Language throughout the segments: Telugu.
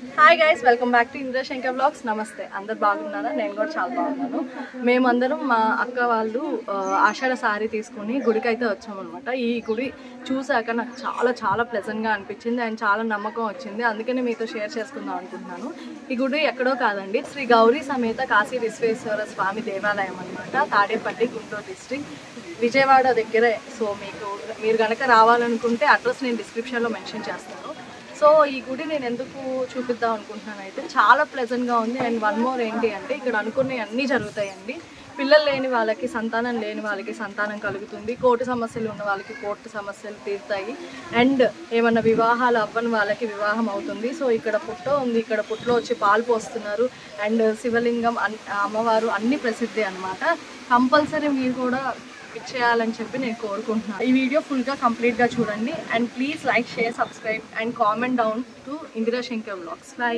Hi guys, welcome back to Indrashankar blogs. నమస్తే, అందరు బాగున్నారా? నేను కూడా చాలా బాగున్నాను. మేమందరం మా అక్క వాళ్ళు ఆషాఢ సారీ తీసుకుని గుడికి అయితే వచ్చామన్నమాట. ఈ గుడి చూసాక నాకు చాలా చాలా ప్లెజెంట్గా అనిపించింది అండ్ చాలా నమ్మకం వచ్చింది. అందుకని మీతో షేర్ చేసుకుందాం అనుకుంటున్నాను. ఈ గుడి ఎక్కడో కాదండి, శ్రీ గౌరీ సమేత కాశీ విశ్వేశ్వర స్వామి దేవాలయం అనమాట. తాడేపల్లి, గుంటూరు డిస్ట్రిక్ట్, విజయవాడ దగ్గరే. సో మీరు కనుక రావాలనుకుంటే అడ్రస్ నేను డిస్క్రిప్షన్లో మెన్షన్ చేస్తాను. సో ఈ గుడి నేను ఎందుకు చూపిద్దాం అనుకుంటున్నాను అయితే, చాలా ప్లెజెంట్గా ఉంది. అండ్ వన్ మోర్ ఏంటి అంటే, ఇక్కడ అనుకునే అన్నీ జరుగుతాయండి. పిల్లలు లేని వాళ్ళకి, సంతానం లేని వాళ్ళకి సంతానం కలుగుతుంది. కోర్టు సమస్యలు ఉన్న వాళ్ళకి కోర్టు సమస్యలు తీరుతాయి. అండ్ ఏమన్నా వివాహాలు అవ్వని వాళ్ళకి వివాహం అవుతుంది. సో ఇక్కడ పుట్ట ఉంది, ఇక్కడ పుట్టలో వచ్చి పాలు పోస్తున్నారు. అండ్ శివలింగం, అమ్మవారు అన్ని ప్రసిద్ధి అనమాట. కంపల్సరీ మీరు కూడా చేయాలని చెప్పి నేను కోరుకుంటున్నాను. ఈ వీడియో ఫుల్గా కంప్లీట్గా చూడండి. And please like, share, subscribe and comment down to Indrashankar blogs. Bye.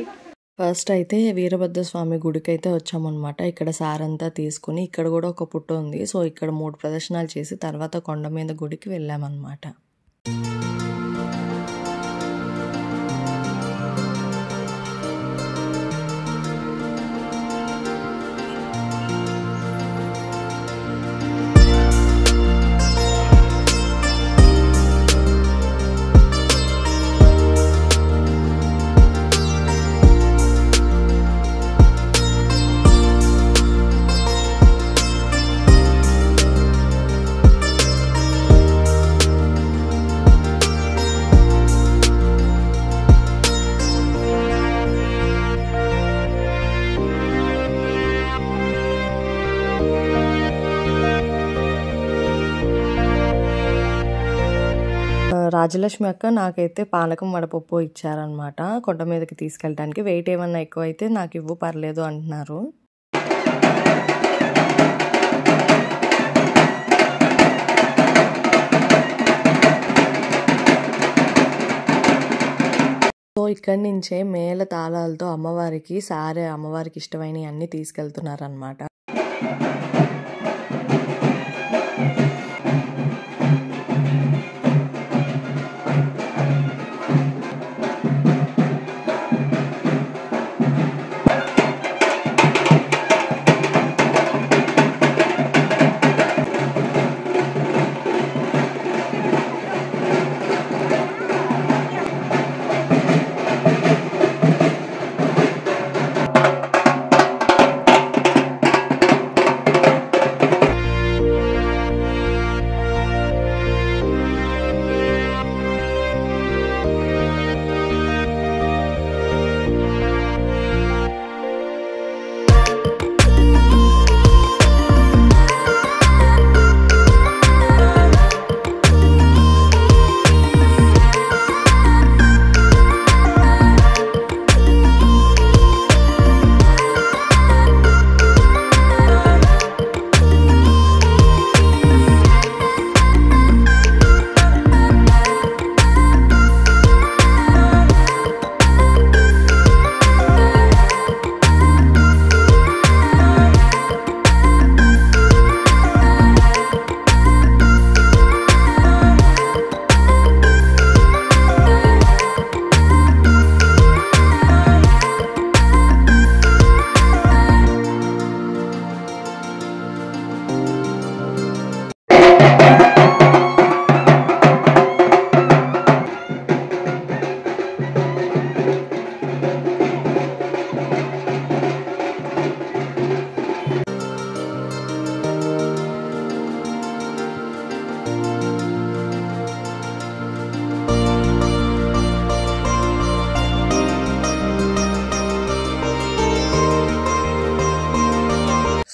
First అయితే వీరభద్రస్వామి గుడికి అయితే వచ్చామన్నమాట. ఇక్కడ సారంతా తీసుకుని, ఇక్కడ కూడా ఒక పుట్ట ఉంది. సో ఇక్కడ 3 ప్రదర్శనలు చేసి తర్వాత కొండ మీద గుడికి వెళ్ళామన్నమాట. రాజలక్ష్మి అక్క నాకైతే పానకం వడపప్పు ఇచ్చారనమాట కొండ మీదకి తీసుకెళ్ళడానికి. వెయిట్ ఏమన్నా ఎక్కువ అయితే నాకు ఇవ్వు, పర్లేదు అంటున్నారు. సో ఇక్కడి నుంచే మేళ తాళాలతో అమ్మవారికి సారే, అమ్మవారికి ఇష్టమైనవి అన్నీ తీసుకెళ్తున్నారనమాట.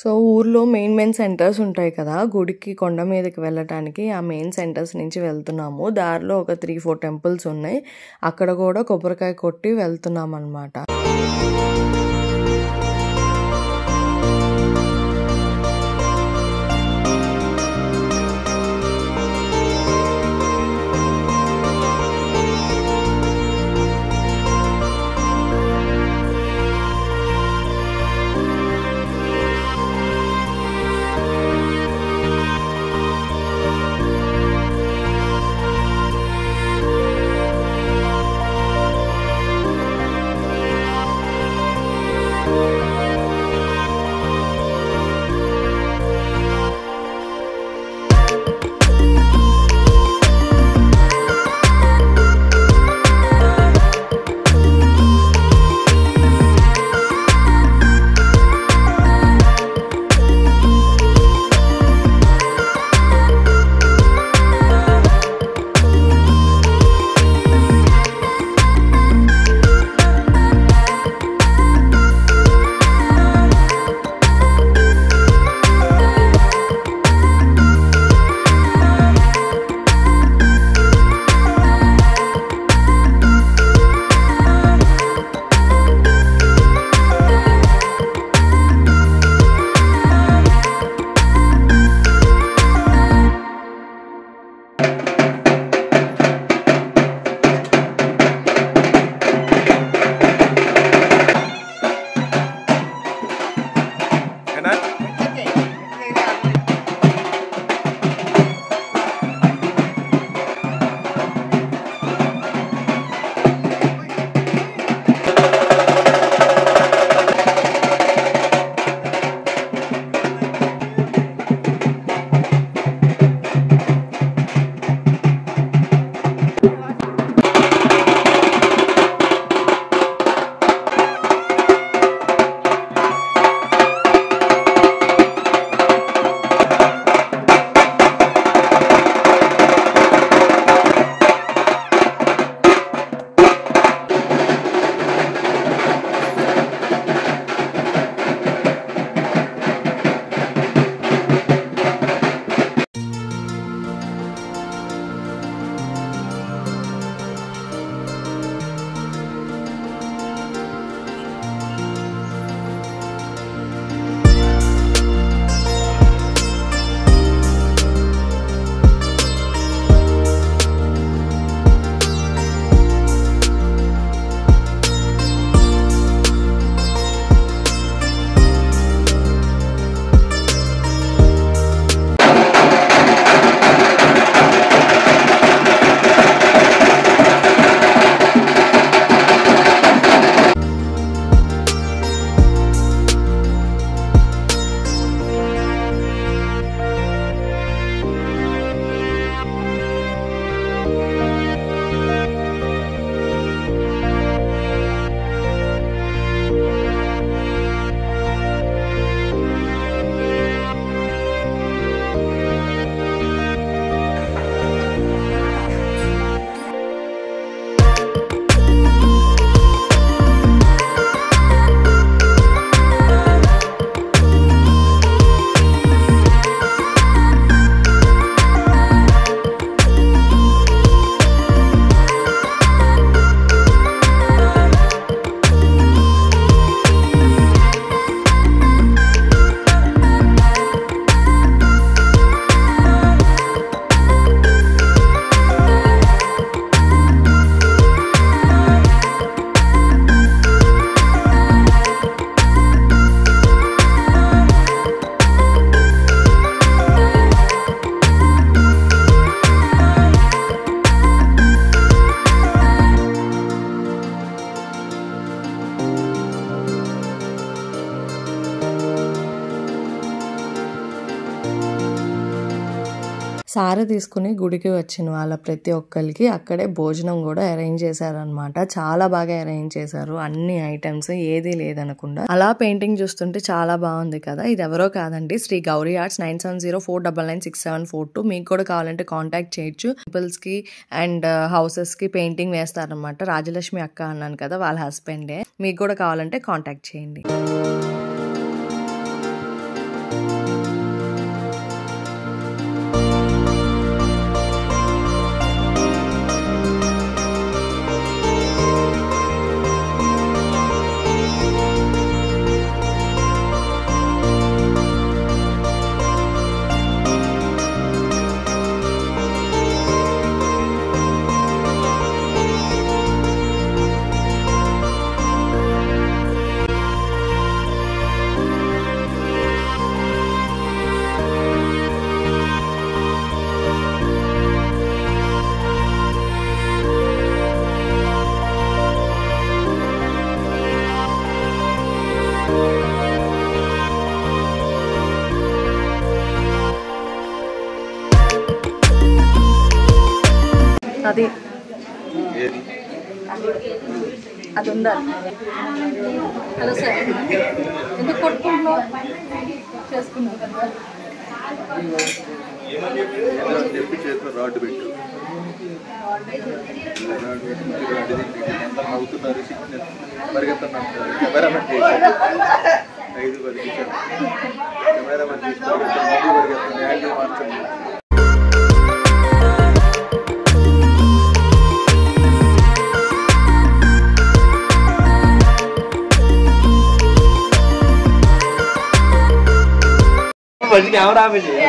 సో ఊర్లో మెయిన్ సెంటర్స్ ఉంటాయి కదా, గుడికి కొండ మీదకి వెళ్ళటానికి ఆ మెయిన్ సెంటర్స్ నుంచి వెళ్తున్నాము. దారిలో ఒక 3-4 టెంపుల్స్ ఉన్నాయి, అక్కడ కూడా కొబ్బరికాయ కొట్టి వెళ్తున్నాం అన్నమాట. సారీ తీసుకుని గుడికి వచ్చిన వాళ్ళ ప్రతి ఒక్కరికి అక్కడే భోజనం కూడా అరేంజ్ చేశారనమాట. చాలా బాగా అరేంజ్ చేశారు, అన్ని ఐటమ్స్ ఏది లేదనకుండా. అలా పెయింటింగ్ చూస్తుంటే చాలా బాగుంది కదా. ఇది ఎవరో కాదండి, శ్రీ గౌరీ ఆర్ట్స్ 9704996742. మీకు కూడా కావాలంటే కాంటాక్ట్ చేయొచ్చు. టెంపుల్స్ కి అండ్ హౌసెస్ కి పెయింటింగ్ వేస్తారనమాట. రాజలక్ష్మి అక్క అన్నాను కదా, వాళ్ళ హస్బెండే. మీకు కూడా కావాలంటే కాంటాక్ట్ చేయండి. అది అది ఉండాలి. హలో సార్, ఎందుకు కొట్టుకుంటున్నావు? చేసుకున్నావు కదా.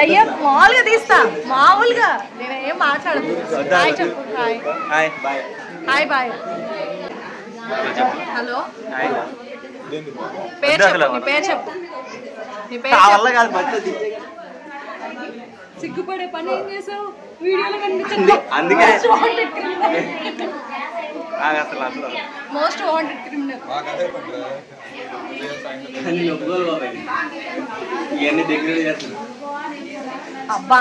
అయ్యా మామూలుగా తీస్తా, మామూలుగా నేను ఏం మాట్లాడదు. హాయ్ చెప్పు. Hi hi bye. హలో, పేరు చెప్పు. నీ పేరు చెప్పు. నీ పేరు సిగ్గుపడే పని ఏం చేసావు? వీడియోలో కనిపించండి. అందుకే మోస్ట్ వాంటెడ్ క్రిమినల్. అబ్బా,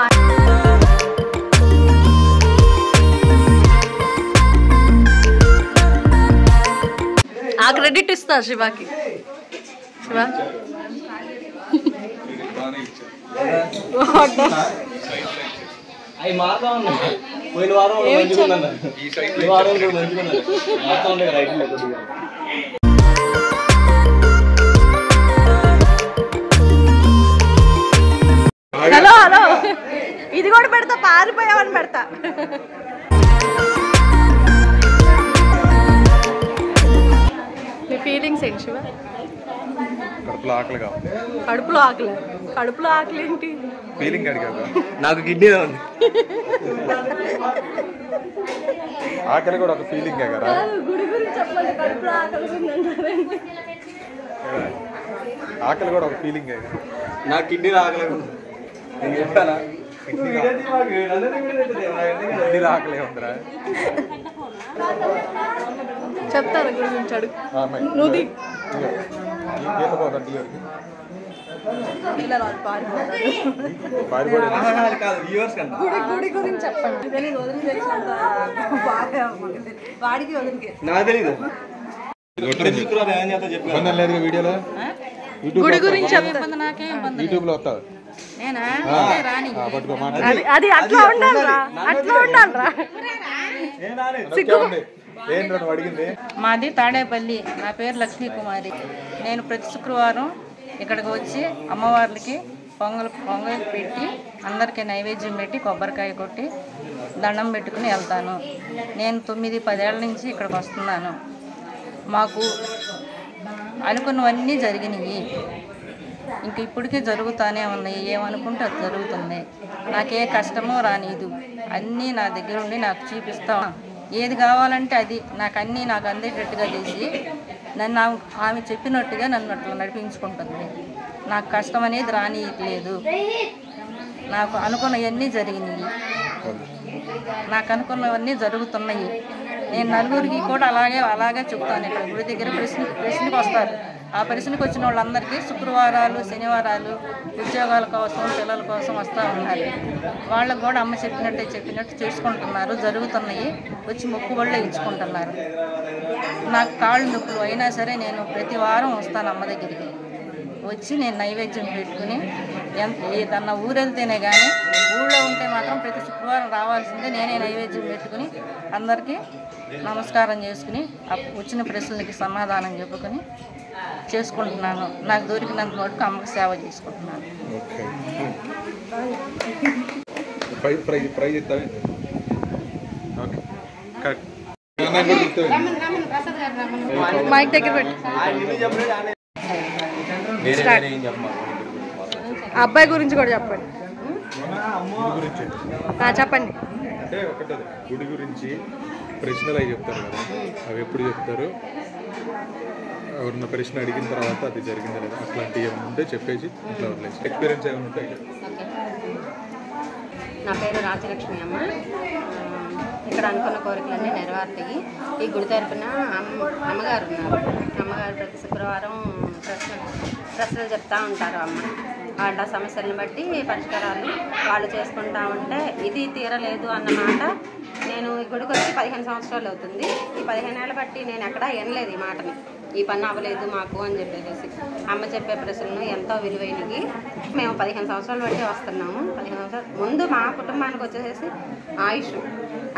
ఆ క్రెడిట్ ఇస్తా శివాకి. శివ అవి మారుతా ఉన్నాయి. పోయిన వారం మంచిగా ఈ వారం మంచిగా మారుతా ఉండే రైట్. హలో హలో, ఇది కూడా పెడతా, పారిపోయావని పెడతా. నీ ఫీలింగ్స్ ఏంటి శివ? కడుపులో ఆకలి కావాలి. కడుపులో ఆకలి? కడుపులో ఆకలి ఏంటి? ఫీలింగ్ అడిగాక నాకు కిడ్నీ ఉంది. ఆకలి కూడా ఒక ఫీలింగే కదా. గుడి గురించి చెప్పండి. కడుపులో ఆకలి ఉందంటారండి. ఆకలి కూడా ఒక ఫీలింగే కదా. నాకు కిడ్నీ ఆకలి నేను చెప్పానా? కిడ్నీ ఆకలి ఉందిరా. చెప్తారా గుడి గురించి? అడుగు నువ్వు. గీత పోదండి గుడి గురించి చెప్పండి. వాడికి నాకు తెలీదు. వీడియోలో గుడి గురించి యూట్యూబ్ లో వస్తావు. అది అట్లా ఉండాలిరా, అట్లా ఉండాలిరా. అడిగింది. మాది తాడేపల్లి. నా పేరు లక్ష్మీ కుమారి. నేను ప్రతి శుక్రవారం ఇక్కడికి వచ్చి అమ్మవార్లకి పొంగల్ పెట్టి అందరికీ నైవేద్యం పెట్టి కొబ్బరికాయ కొట్టి దండం పెట్టుకుని వెళ్తాను. నేను 9-10 ఏళ్ళ నుంచి ఇక్కడికి వస్తున్నాను. మాకు అనుకున్నవన్నీ జరిగినాయి, ఇంక ఇప్పటికీ జరుగుతూనే ఉన్నాయి. ఏమనుకుంటే అది జరుగుతుంది. నాకే కష్టమో రానిదు, అన్నీ నా దగ్గర ఉండి నాకు చూపిస్తాం. ఏది కావాలంటే అది నాకు అన్నీ నాకు అందేటట్టుగా చేసి నన్ను ఆమె చెప్పినట్టుగా నన్ను అట్లా నడిపించుకుంటుంది. నాకు కష్టం అనేది రానియట్లేదు. నాకు అనుకున్నవన్నీ జరిగినాయి, నాకు అనుకున్నవన్నీ జరుగుతున్నాయి. నేను నలుగురికి కూడా అలాగే చెప్తాను. ఇక్కడ గుడి దగ్గర ప్రశ్నకి వస్తారు. ఆ ప్రశ్నకి వచ్చిన వాళ్ళందరికీ శుక్రవారాలు శనివారాలు ఉద్యోగాల కోసం పిల్లల కోసం వస్తూ ఉన్నారు. వాళ్ళకు కూడా అమ్మ చెప్పినట్టు చేసుకుంటున్నారు, జరుగుతున్నాయి. వచ్చి మొక్కుబళ్ళు ఇచ్చుకుంటున్నారు. నాకు కాళ్ళు నొప్పులు అయినా సరే నేను ప్రతి వారం వస్తాను అమ్మ దగ్గరికి. వచ్చి నేను నైవేద్యం పెట్టుకుని ఏదన్నా ఊరెళ్తేనే కానీ, ఊళ్ళో ఉంటే మాత్రం ప్రతి శుక్రవారం రావాల్సిందే. నేనే నైవేద్యం పెట్టుకుని అందరికీ నమస్కారం చేసుకుని వచ్చిన ప్రశ్నలకి సమాధానం చెప్పుకొని చేసుకుంటున్నాను. నాకు దొరికినంత వరకు అమ్మకి సేవ చేసుకుంటున్నాను. మైక్ దగ్గర పెట్టు. అబ్బాయి గురించి కూడా చెప్పండి. చెప్పండి. అంటే ఒకటే గుడి గురించి ప్రశ్నలు అవి చెప్తారు కదా, అవి ఎప్పుడు చెప్తారు? ఎవరన్నా ప్రశ్న అడిగిన తర్వాత అది జరిగిందా లేదా అట్లాంటివి ఏమైనా ఉంటే చెప్పేసి ఇట్లా వదిలేసి ఎక్స్పీరియన్స్ ఏమైనా ఉంటాయి. నా పేరు రాజలక్ష్మి అమ్మ. ఇక్కడ అనుకున్న కోరికలన్నీ నెరవేరుతాయి. ఈ గుడి తరపున అమ్మగారు ఉన్నారు. అమ్మగారు ప్రతి శుక్రవారం ప్రశ్నలు చెప్తూ ఉంటారు. అమ్మ వాళ్ళ సమస్యలను బట్టి పరిష్కారాలు వాళ్ళు చేసుకుంటూ ఉంటే ఇది తీరలేదు అన్నమాట. నేను ఈ గుడికి వచ్చి 15 సంవత్సరాలు అవుతుంది. ఈ 15 ఏళ్ళ బట్టి నేను ఎక్కడా వినలేదు ఈ మాటని, ఈ పని అవ్వలేదు మాకు అని చెప్పేసి. అమ్మ చెప్పే ప్రశ్నలు ఎంతో విలువైనవి. మేము 15 సంవత్సరాలు బట్టి వస్తున్నాము. 15 సంవత్సరాలు ముందు మా కుటుంబానికి వచ్చేసి ఆయుష్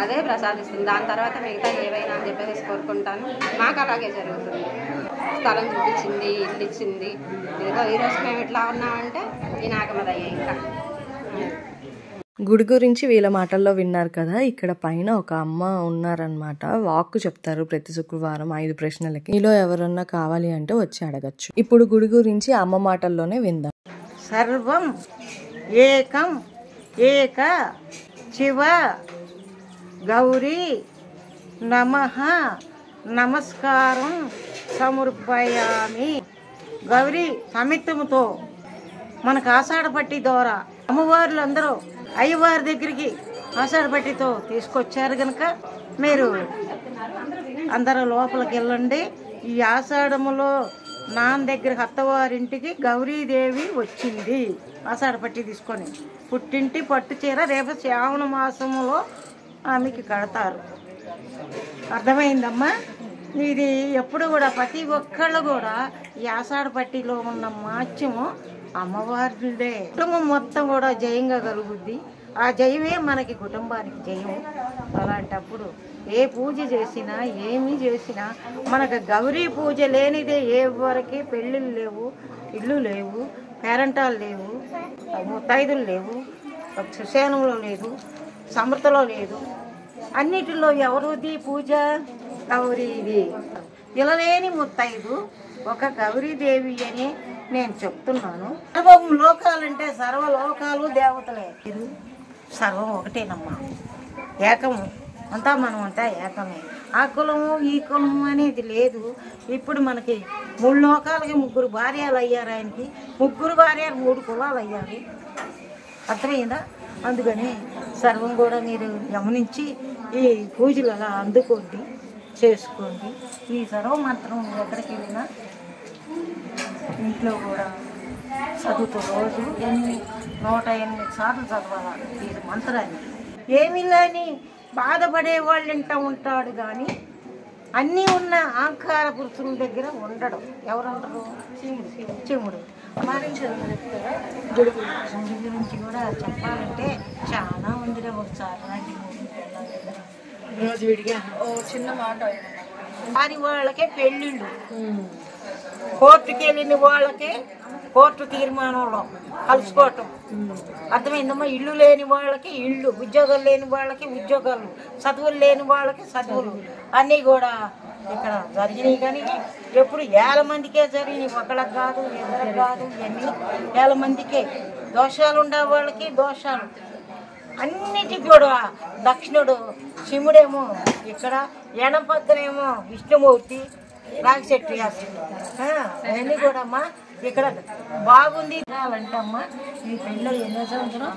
అదే ప్రసాదిస్తుంది. దాని తర్వాత మిగతా ఏవైనా అని చెప్పేసి కోరుకుంటాను. మాకు అలాగే జరుగుతుంది. స్థలం చూపించింది, ఇల్లు ఇచ్చింది. ఇదిగో ఈరోజు మేము ఇట్లా ఉన్నామంటే ఈ నాగమదయ్య. ఇంకా గుడి గురించి వీళ్ళ మాటల్లో విన్నారు కదా. ఇక్కడ పైన ఒక అమ్మ ఉన్నారనమాట. వాక్కు చెప్తారు ప్రతి శుక్రవారం 5 ప్రశ్నలకి. మీలో ఎవరన్నా కావాలి అంటే వచ్చి అడగచ్చు. ఇప్పుడు గుడి గురించి అమ్మ మాటల్లోనే విందాం. సర్వం ఏకం ఏక శివ గౌరీ నమః నమస్కారం సమర్పయామి. గౌరీ సమిత్తుముతో మనకు ఆషాఢపట్టి ద్వారా అమ్మవార్లందరూ అయ్యవారి దగ్గరికి ఆషాఢపట్టితో తీసుకొచ్చారు కనుక మీరు అందరూ లోపలికి వెళ్ళండి. ఈ ఆషాఢములో నాన్న దగ్గర అత్తవారింటికి గౌరీదేవి వచ్చింది ఆషాఢపట్టి తీసుకొని. పుట్టింటి పట్టు చీర రేపు శ్రావణ మాసములో ఆమెకి కడతారు. అర్థమైందమ్మా? ఇది ఎప్పుడు కూడా ప్రతి ఒక్కళ్ళు కూడా ఈ ఆషాఢపట్టిలో ఉన్న మాత్యము అమ్మవారిదే. కుటుంబం మొత్తం కూడా జయంగా కలుగుద్ది. ఆ జయమే మనకి కుటుంబానికి జయం. అలాంటప్పుడు ఏ పూజ చేసినా ఏమి చేసినా మనకు గౌరీ పూజ లేనిదే ఎవరికి పెళ్ళిళ్ళు లేవు, ఇళ్ళు లేవు, పేరంటాలు లేవు, ముత్తైదులు లేవు, సుశేనంలో లేదు, సమృతలో లేదు. అన్నిటిలో ఎవరిది పూజ? గౌరీది. ఇలలేని ముత్తైదు ఒక గౌరీదేవి అని నేను చెప్తున్నాను. సర్వం లోకాలంటే సర్వలోకాలు దేవతలే. సర్వం ఒకటేనమ్మా, ఏకము. అంతా మనం అంతా ఏకమే. ఆ కులము ఈ కులము అనేది లేదు. ఇప్పుడు మనకి 3 లోకాలకి 3 భార్యలు అయ్యారు. ఆయనకి 3 భార్యలు 3 కులాలు అయ్యారు. అర్థమైందా? అందుకని సర్వం కూడా మీరు గమనించి ఈ పూజలు అలా అందుకోండి, చేసుకోండి. ఈ సర్వమంత్రం ఎక్కడికి వెళ్ళినా ఇంట్లో కూడా చదువుతూ రోజు 108 సార్లు చదవాలి ఈ మంత్రాన్ని. ఏమి లేని బాధపడే వాళ్ళు ఇంట ఉంటాడు కానీ అన్నీ ఉన్న ఆంకార పురుషుల దగ్గర ఉండడు. ఎవరుండరు? శివుడు. గుడి గురించి కూడా చెప్పాలంటే చాలా మందిరే. ఒకసారి రోజు విడిగా చిన్న మాట. వారి వాళ్ళకే పెళ్ళిళ్ళు, కోర్టుకి వెళ్ళిన వాళ్ళకే కోర్టు తీర్మానంలో కలుసుకోవటం. అర్థమైందమ్మా? ఇల్లు లేని వాళ్ళకి ఇళ్ళు, ఉద్యోగాలు లేని వాళ్ళకి ఉద్యోగాలు, చదువులు లేని వాళ్ళకి చదువులు అన్నీ కూడా ఇక్కడ జరిగినాయి. కానీ ఎప్పుడు 1000 మందికే జరిగినాయి, ఒకళ్ళకి కాదు, ఇద్దరికి కాదు. ఇవన్నీ 1000 మందికే. దోషాలు ఉండే వాళ్ళకి దోషాలు అన్నిటికి కూడా దక్షిణుడు శివుడేమో ఇక్కడ, ఎడపక్కనేమో విష్ణుమూర్తి, రాగిశెట్టి అవన్నీ కూడా అమ్మా ఇక్కడ బాగుంది. అంటే అమ్మా ఈ పెళ్ళి ఎన్నో సంవత్సరం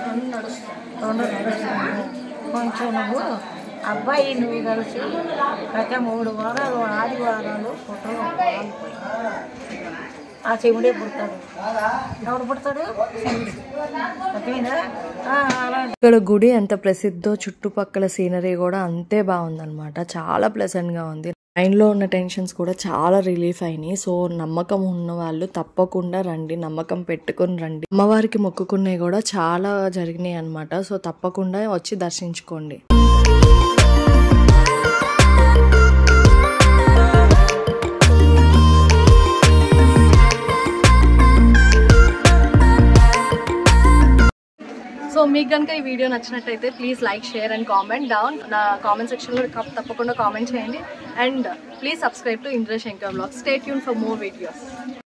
2 నడుస్తుంది. కొంచెం నువ్వు అబ్బాయి నువ్వు కలిసి గత 3 వారాలు ఆదివారాలు పుట్టలో పొలాలు పోయి ఆ శివుడే పుడతాడు. ఎవడు పుడతాడు? శివుడు. అర్థమైందా? అలాంటి ఇక్కడ గుడి ఎంత ప్రసిద్ధో చుట్టుపక్కల సీనరీ కూడా అంతే బాగుందన్నమాట. చాలా ప్లెజెంట్ గా ఉంది. మైండ్లో ఉన్న టెన్షన్స్ కూడా చాలా రిలీఫ్ అయినాయి. సో నమ్మకం ఉన్న వాళ్ళు తప్పకుండా రండి, నమ్మకం పెట్టుకుని రండి. అమ్మవారికి మొక్కుకున్నవి కూడా చాలా జరిగినాయి అన్నమాట. సో తప్పకుండా వచ్చి దర్శించుకోండి. సో మీకు కనుక ఈ వీడియో నచ్చినట్టయితే please like, share and comment down. నా కామెంట్ సెక్షన్లో తప్పకుండా కామెంట్ చేయండి. And please subscribe to Indrashankar vlogs. Stay tune for more videos.